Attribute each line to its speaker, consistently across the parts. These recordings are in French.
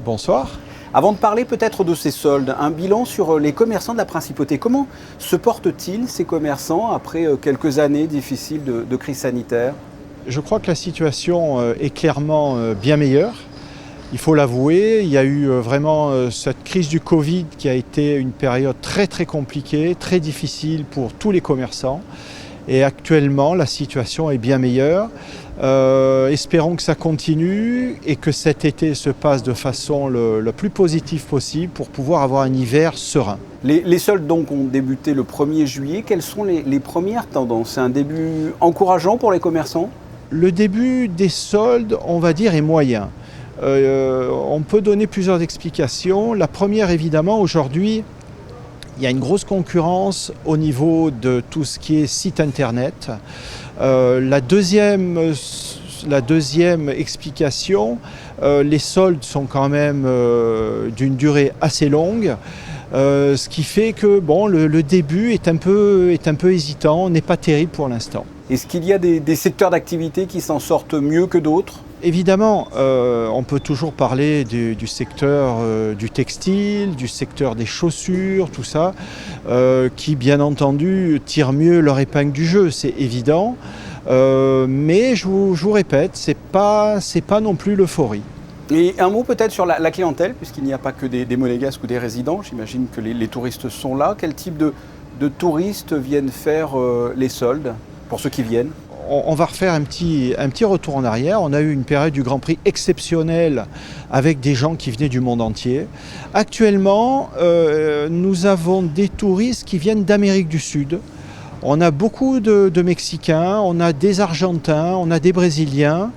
Speaker 1: Bonsoir.
Speaker 2: Avant de parler peut-être de ces soldes, un bilan sur les commerçants de la Principauté. Comment se portent-ils ces commerçants après quelques années difficiles de crise sanitaire?
Speaker 1: Je crois que la situation est clairement bien meilleure. Il faut l'avouer, il y a eu vraiment cette crise du Covid qui a été une période très compliquée, très difficile pour tous les commerçants. Et actuellement, la situation est bien meilleure. Espérons que ça continue et que cet été se passe de façon le plus positive possible pour pouvoir avoir un hiver serein.
Speaker 2: Les soldes donc ont débuté le 1er juillet. Quelles sont les premières tendances? C'est un début encourageant pour les commerçants?
Speaker 1: Le début des soldes, on va dire, est moyen. On peut donner plusieurs explications. La première, évidemment, aujourd'hui, il y a une grosse concurrence au niveau de tout ce qui est site internet. La deuxième explication, les soldes sont quand même d'une durée assez longue. Ce qui fait que le début est un peu hésitant, n'est pas terrible pour l'instant.
Speaker 2: Est-ce qu'il y a des secteurs d'activité qui s'en sortent mieux que d'autres?
Speaker 1: Évidemment, on peut toujours parler du secteur du textile, du secteur des chaussures, tout ça, qui bien entendu tirent mieux leur épingle du jeu, c'est évident. Mais je vous répète, c'est pas non plus l'euphorie.
Speaker 2: Et un mot peut-être sur la clientèle, puisqu'il n'y a pas que des monégasques ou des résidents. J'imagine que les touristes sont là. Quel type de touristes viennent faire les soldes pour ceux qui viennent?
Speaker 1: On va refaire un petit retour en arrière. On a eu une période du Grand Prix exceptionnelle avec des gens qui venaient du monde entier. Actuellement, nous avons des touristes qui viennent d'Amérique du Sud. On a beaucoup de Mexicains, on a des Argentins, on a des Brésiliens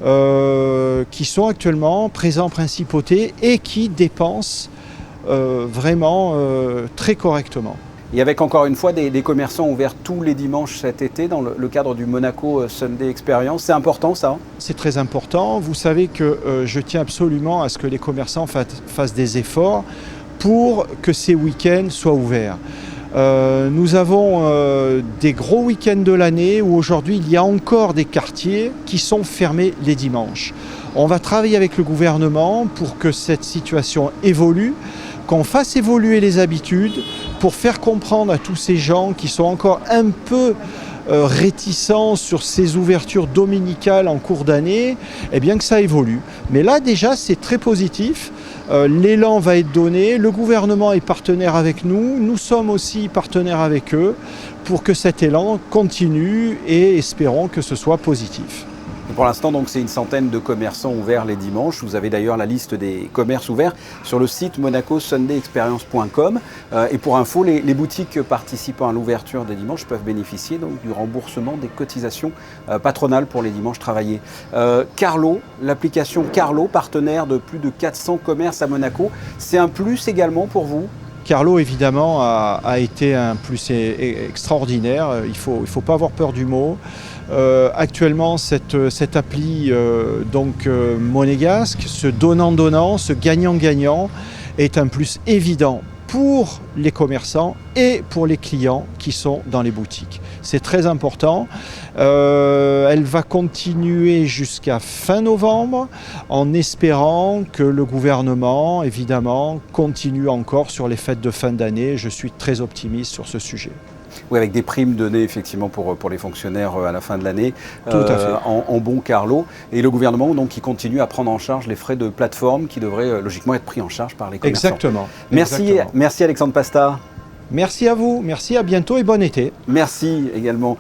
Speaker 1: qui sont actuellement présents en Principauté et qui dépensent vraiment très correctement.
Speaker 2: Et avec encore une fois des commerçants ouverts tous les dimanches cet été dans le cadre du Monaco Sunday Experience. C'est important ça?
Speaker 1: C'est très important. Vous savez que je tiens absolument à ce que les commerçants fassent des efforts pour que ces week-ends soient ouverts. Nous avons des gros week-ends de l'année où aujourd'hui il y a encore des quartiers qui sont fermés les dimanches. On va travailler avec le gouvernement pour que cette situation évolue, qu'on fasse évoluer les habitudes pour faire comprendre à tous ces gens qui sont encore un peu réticents sur ces ouvertures dominicales en cours d'année, eh bien que ça évolue. Mais là déjà c'est très positif, l'élan va être donné, le gouvernement est partenaire avec nous, nous sommes aussi partenaires avec eux pour que cet élan continue et espérons que ce soit positif.
Speaker 2: Et pour l'instant, donc, c'est une centaine de commerçants ouverts les dimanches. Vous avez d'ailleurs la liste des commerces ouverts sur le site monacosundayexperience.com. Et pour info, les boutiques participant à l'ouverture des dimanches peuvent bénéficier donc, du remboursement des cotisations patronales pour les dimanches travaillés. Carlo, l'application Carlo, partenaire de plus de 400 commerces à Monaco, c'est un plus également pour vous?
Speaker 1: Carlo, évidemment, a été un plus extraordinaire. Il faut pas avoir peur du mot. Actuellement, cette appli monégasque, ce donnant-donnant, ce gagnant-gagnant, est un plus évident pour les commerçants et pour les clients qui sont dans les boutiques. C'est très important. Elle va continuer jusqu'à fin novembre en espérant que le gouvernement, évidemment, continue encore sur les fêtes de fin d'année. Je suis très optimiste sur ce sujet.
Speaker 2: Oui, avec des primes données effectivement pour les fonctionnaires à la fin de l'année,
Speaker 1: Tout à fait.
Speaker 2: en bon Carlo. Et le gouvernement donc, qui continue à prendre en charge les frais de plateforme qui devraient logiquement être pris en charge par les commerçants.
Speaker 1: Exactement.
Speaker 2: Merci Alexandre Pasta.
Speaker 1: Merci à vous, merci, à bientôt et bon été.
Speaker 2: Merci également.